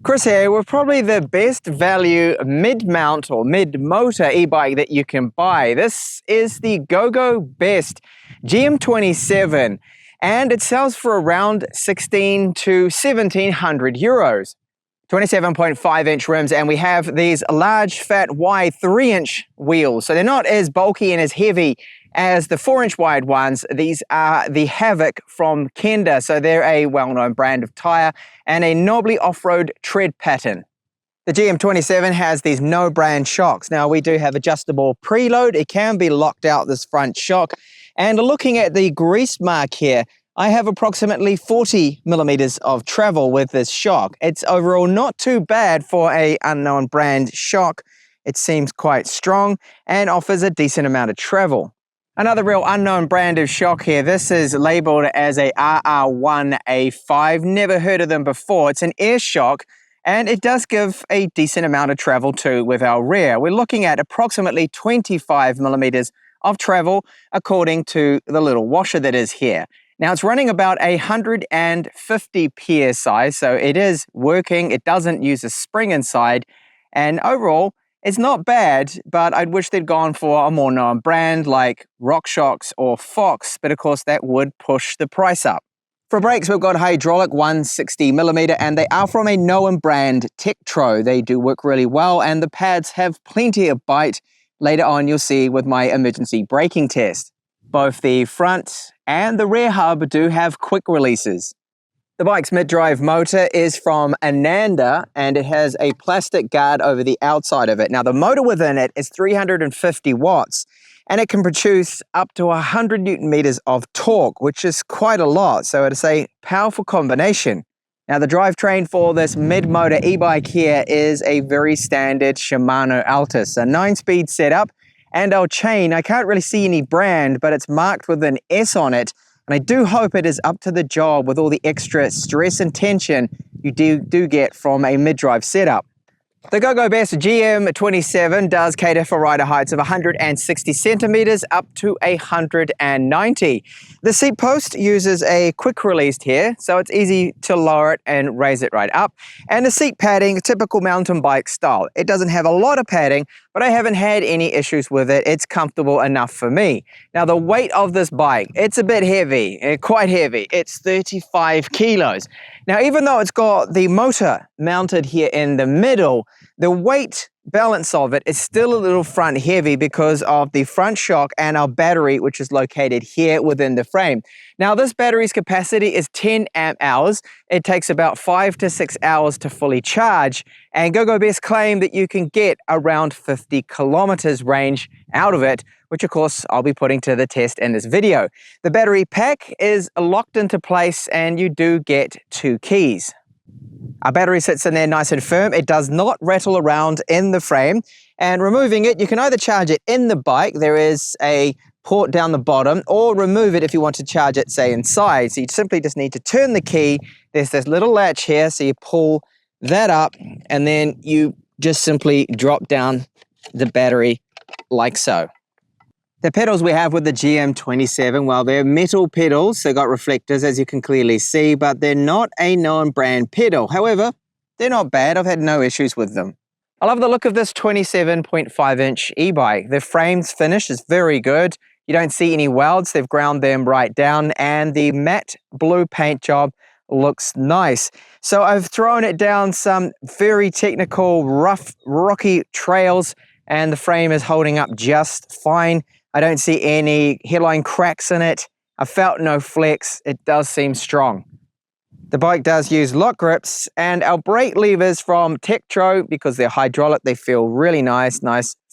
Chris here with probably the best value mid-mount or mid-motor e-bike that you can buy. This is the GOGOBest GM27 and it sells for around 16 to 1700 euros. 27.5-inch rims, and we have these large fat wide 3-inch wheels, so they're not as bulky and as heavy as the 4-inch wide ones. These are the Havoc from Kenda, so they're a well-known brand of tire and a knobbly off-road tread pattern. The GM27 has these no-brand shocks. Now we do have adjustable preload. It can be locked out, this front shock, and looking at the grease mark here, I have approximately 40 millimeters of travel with this shock. It's overall not too bad for a unknown brand shock. It seems quite strong and offers a decent amount of travel. Another real unknown brand of shock here. This is labeled as a RR1A5. Never heard of them before. It's an air shock and it does give a decent amount of travel too with our rear. We're looking at approximately 25 millimeters of travel according to the little washer that is here. Now it's running about 150 PSI, so it is working. It doesn't use a spring inside, and overall it's not bad, but I'd wish they'd gone for a more known brand like RockShox or Fox, but of course that would push the price up. For brakes, we've got hydraulic 160 millimeter, and they are from a known brand, TechTablets. They do work really well, and the pads have plenty of bite. Later on, you'll see with my emergency braking test. Both the front and the rear hub do have quick releases. The bike's mid-drive motor is from Ananda and it has a plastic guard over the outside of it. Now the motor within it is 350 watts and it can produce up to 100 Newton meters of torque, which is quite a lot. So it's a powerful combination. Now the drivetrain for this mid-motor e-bike here is a very standard Shimano Altus, a 9-speed setup. And our chain, I can't really see any brand, but it's marked with an S on it. And I do hope it is up to the job with all the extra stress and tension you do get from a mid-drive setup. The GOGOBest GM27 does cater for rider heights of 160 centimeters up to 190. The seat post uses a quick release here, so it's easy to lower it and raise it right up. And the seat padding, typical mountain bike style. It doesn't have a lot of padding, but I haven't had any issues with it. It's comfortable enough for me. Now the weight of this bike, it's a bit heavy, quite heavy. It's 35 kilos. Now, even though it's got the motor mounted here in the middle, the weight balance of it is still a little front heavy because of the front shock and our battery, which is located here within the frame. Now, this battery's capacity is 10 amp hours. It takes about 5 to 6 hours to fully charge, and GOGOBest claim that you can get around 50 kilometers range out of it, which of course I'll be putting to the test in this video. The battery pack is locked into place and you do get 2 keys. Our battery sits in there nice and firm. It does not rattle around in the frame, and removing it, you can either charge it in the bike. There is a port down the bottom, or remove it if you want to charge it, say, inside. So you simply just need to turn the key. There's this little latch here, so you pull that up and then you just simply drop down the battery like so. The pedals we have with the GM27, well, they're metal pedals. They've got reflectors, as you can clearly see, but they're not a known brand pedal. However, they're not bad. I've had no issues with them. I love the look of this 27.5-inch e-bike. The frame's finish is very good. You don't see any welds. They've ground them right down, and the matte blue paint job looks nice. So I've thrown it down some very technical, rough, rocky trails, and the frame is holding up just fine. I don't see any headline cracks in it. I felt no flex. It does seem strong. The bike does use lock grips, and our brake levers from TechTablets, because they're hydraulic, they feel really nice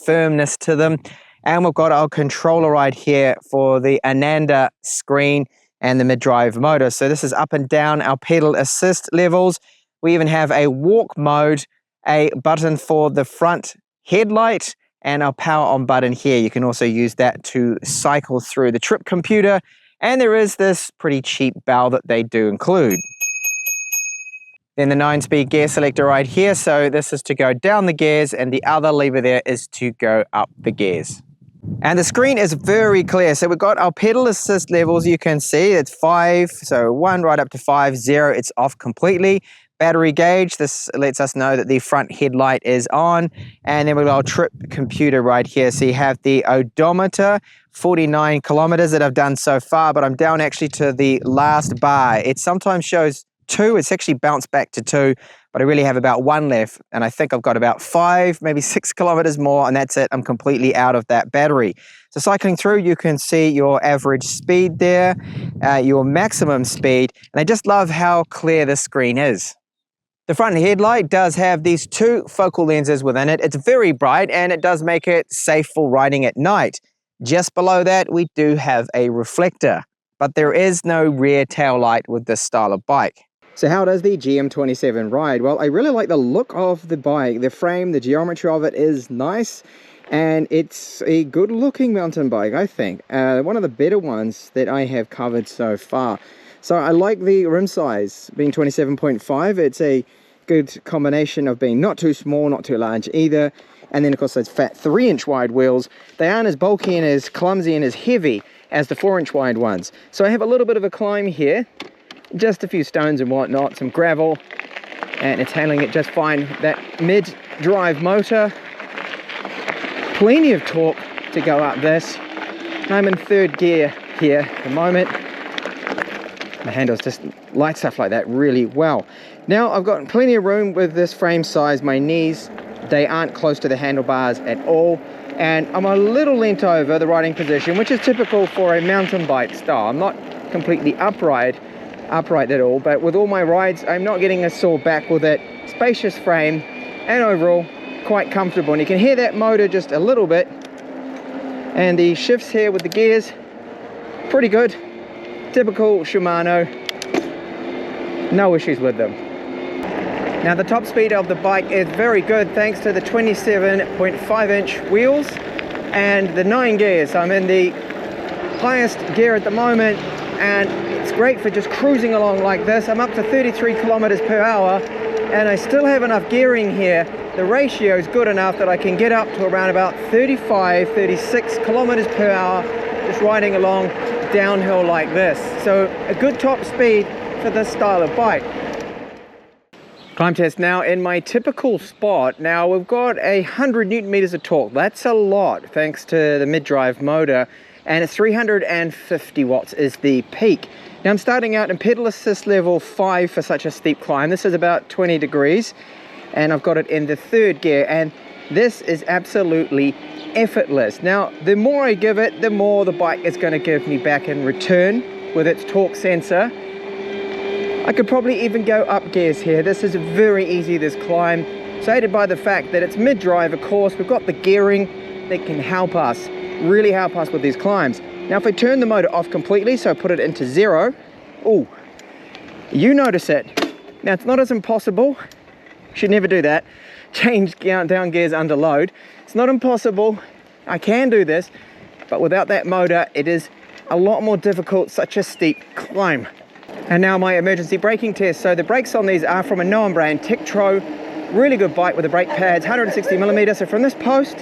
firmness to them. And we've got our controller right here for the Ananda screen and the mid-drive motor. So this is up and down our pedal assist levels. We even have a walk mode, a button for the front headlight, and our power on button here. You can also use that to cycle through the trip computer. And there is this pretty cheap bell that they do include. Then the 9-speed gear selector right here. So this is to go down the gears, and the other lever there is to go up the gears. And the screen is very clear. So we've got our pedal assist levels. You can see it's 5, so 1 right up to 5, 0, it's off completely. battery gauge. This lets us know that the front headlight is on. And then we've got our trip computer right here. So you have the odometer, 49 kilometers that I've done so far, but I'm down actually to the last bar. It sometimes shows 2. It's actually bounced back to 2, but I really have about 1 left. And I think I've got about 5, maybe 6 kilometers more, and that's it. I'm completely out of that battery. So cycling through, you can see your average speed there, your maximum speed, and I just love how clear this screen is. The front headlight does have these 2 focal lenses within it. It's very bright and it does make it safe for riding at night. Just below that, we do have a reflector, but there is no rear tail light with this style of bike. So how does the GM27 ride? Well, I really like the look of the bike. The frame, the geometry of it is nice, and it's a good looking mountain bike, I think. One of the better ones that I have covered so far. So I like the rim size being 27.5. It's a good combination of being not too small, not too large either. And then of course those fat 3-inch wide wheels, they aren't as bulky and as clumsy and as heavy as the 4-inch wide ones. So I have a little bit of a climb here, just a few stones and whatnot, some gravel, and it's handling it just fine. That mid-drive motor, plenty of torque to go up this. I'm in 3rd gear here at the moment. The handles just like stuff like that really well. Now I've got plenty of room with this frame size. My knees, they aren't close to the handlebars at all, and I'm a little leant over the riding position, which is typical for a mountain bike style. I'm not completely upright at all, but with all my rides I'm not getting a sore back with it. Spacious frame and overall quite comfortable, and you can hear that motor just a little bit, and the shifts here with the gears, pretty good. Typical Shimano, no issues with them. Now the top speed of the bike is very good thanks to the 27.5-inch wheels and the 9 gears. I'm in the highest gear at the moment, and it's great for just cruising along like this. I'm up to 33 kilometers per hour, and I still have enough gearing here. The ratio is good enough that I can get up to around about 35, 36 kilometers per hour just riding along downhill like this. So a good top speed for this style of bike. Climb test now in my typical spot. Now we've got 100 Newton meters of torque. That's a lot thanks to the mid-drive motor, and it's 350 watts is the peak. Now I'm starting out in pedal assist level 5 for such a steep climb. This is about 20 degrees, and I've got it in the 3rd gear, and this is absolutely effortless. Now the more I give it, the more the bike is going to give me back in return with its torque sensor. I could probably even go up gears here. This is very easy, this climb. So aided by the fact that it's mid-drive, of course, we've got the gearing that can help us, really help us with these climbs. Now if I turn the motor off completely, so I put it into 0, oh, you notice it. Now it's not as impossible, should never do that, change down gears under load. It's not impossible, I can do this, but without that motor it is a lot more difficult, such a steep climb. And now my emergency braking test. So the brakes on these are from a known brand, Tektro. Really good bike with the brake pads, 160 millimeters. So from this post,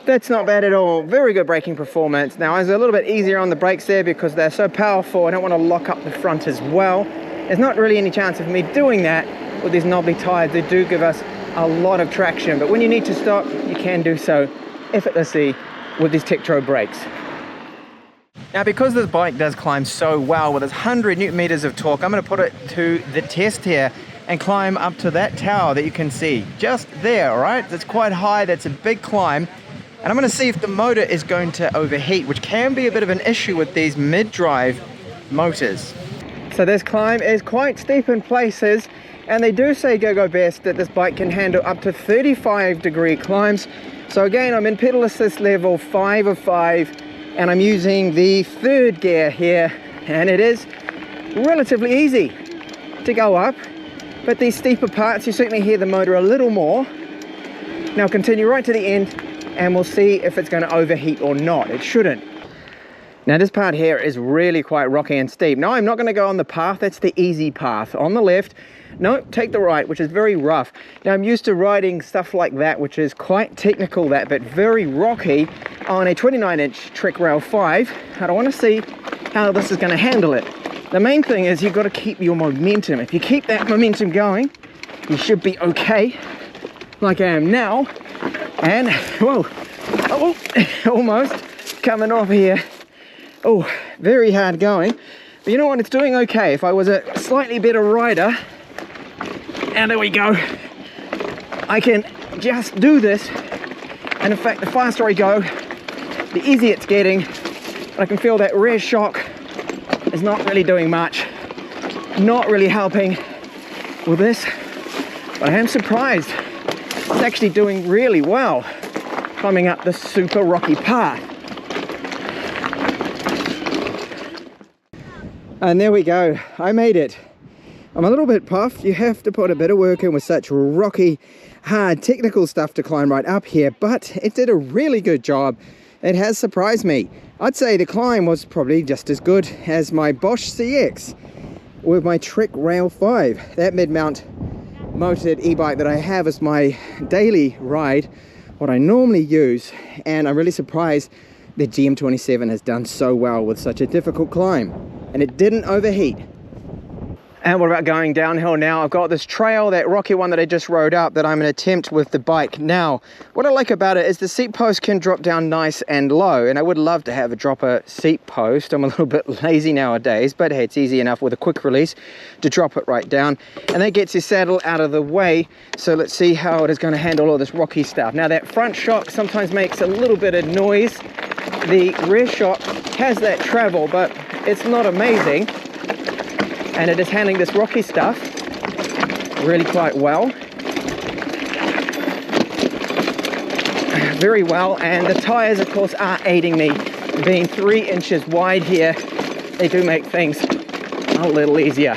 that's not bad at all. Very good braking performance. Now it's a little bit easier on the brakes there because they're so powerful. I don't want to lock up the front as well. There's not really any chance of me doing that with these knobbly tires. They do give us a lot of traction, but when you need to stop, you can do so effortlessly with these Tektro brakes. Now because this bike does climb so well with its 100 Newton meters of torque, I'm going to put it to the test here and climb up to that tower that you can see just there. All right, that's quite high, that's a big climb, and I'm going to see if the motor is going to overheat, which can be a bit of an issue with these mid-drive motors. So this climb is quite steep in places, and they do say GOGOBest that this bike can handle up to 35-degree climbs. So again, I'm in pedal assist level 5 of 5, and I'm using the 3rd gear here, and it is relatively easy to go up, but these steeper parts you certainly hear the motor a little more. Now continue right to the end and we'll see if it's going to overheat or not. It shouldn't. Now this part here is really quite rocky and steep. No, I'm not going to go on the path, that's the easy path. On the left, no, take the right, which is very rough. Now I'm used to riding stuff like that, which is quite technical but very rocky on a 29-inch Trek Rail 5. I don't want to see how this is going to handle it. The main thing is you've got to keep your momentum. If you keep that momentum going, you should be okay, like I am now. And, whoa, oh, almost coming off here. Oh, very hard going. But you know what, it's doing okay. If I was a slightly better rider, and there we go, I can just do this. And in fact, the faster I go, the easier it's getting. I can feel that rear shock is not really doing much, not really helping with this. But I am surprised. It's actually doing really well climbing up this super rocky path. And there we go, I made it. I'm a little bit puffed. You have to put a bit of work in with such rocky, hard, technical stuff to climb right up here, but it did a really good job. It has surprised me. I'd say the climb was probably just as good as my Bosch CX with my Trek Rail 5. That mid-mount motored e-bike that I have as my daily ride, what I normally use, and I'm really surprised that GM27 has done so well with such a difficult climb. And it didn't overheat. And what about going downhill now? I've got this trail, that rocky one that I just rode up, that I'm going to attempt with the bike now. What I like about it is the seat post can drop down nice and low, and I would love to have a dropper seat post. I'm a little bit lazy nowadays, but hey, it's easy enough with a quick release to drop it right down, and that gets your saddle out of the way. So let's see how it is going to handle all this rocky stuff. Now that front shock sometimes makes a little bit of noise. The rear shock has that travel, but it's not amazing, and it is handling this rocky stuff really quite well, very well. And the tires, of course, are aiding me. Being 3 inches wide here, they do make things a little easier.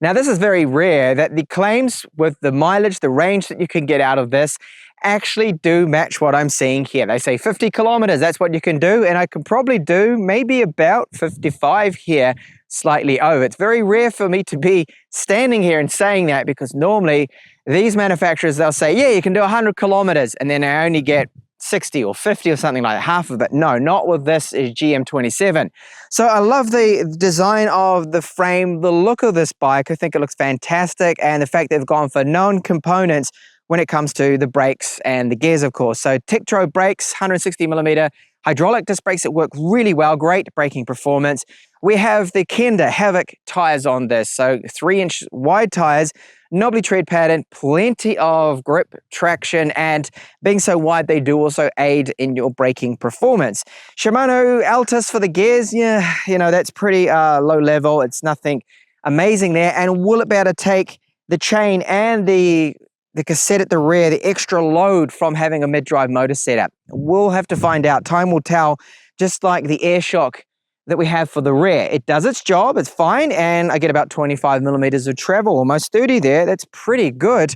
Now this is very rare that the claims with the mileage, the range that you can get out of this, actually do match what I'm seeing here. They say 50 kilometers, that's what you can do, and I can probably do maybe about 55 here, slightly over. It's very rare for me to be standing here and saying that, because normally these manufacturers, they'll say, yeah, you can do 100 kilometers, and then I only get 60 or 50 or something like that, half of it. No, not with this is GM27. So I love the design of the frame, the look of this bike. I think it looks fantastic, and the fact they've gone for known components when it comes to the brakes and the gears, of course. So Tektro brakes, 160mm hydraulic disc brakes that work really well, great braking performance. We have the Kenda Havoc tires on this, so 3-inch wide tires, knobbly tread pattern, plenty of grip, traction, and being so wide, they do also aid in your braking performance. Shimano Altus for the gears, yeah, you know, that's pretty low level. It's nothing amazing there. And will it be able to take the chain and the cassette at the rear, the extra load from having a mid-drive motor setup? We'll have to find out. Time will tell, just like the air shock that we have for the rear. It does its job, it's fine, and I get about 25mm of travel, almost 30 there. That's pretty good.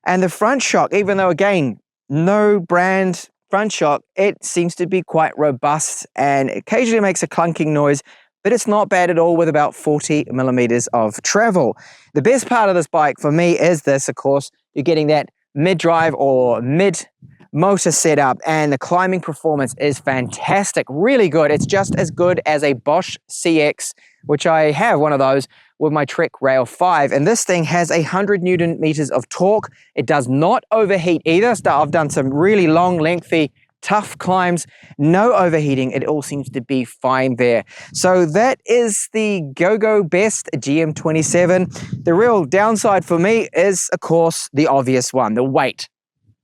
And the front shock, even though, again, no brand front shock, it seems to be quite robust and occasionally makes a clunking noise, but it's not bad at all with about 40mm of travel. The best part of this bike for me is this, of course. You're getting that mid-drive or mid-motor setup, and the climbing performance is fantastic, really good. It's just as good as a Bosch CX, which I have one of those with my Trek Rail 5, and this thing has 100 Newton meters of torque. It does not overheat either. So I've done some really long, lengthy, tough climbs, no overheating. It all seems to be fine there. So that is the GOGOBest GM27. The real downside for me is, of course, the obvious one, the weight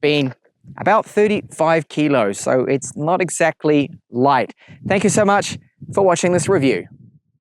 being about 35 kilos. So it's not exactly light. Thank you so much for watching this review.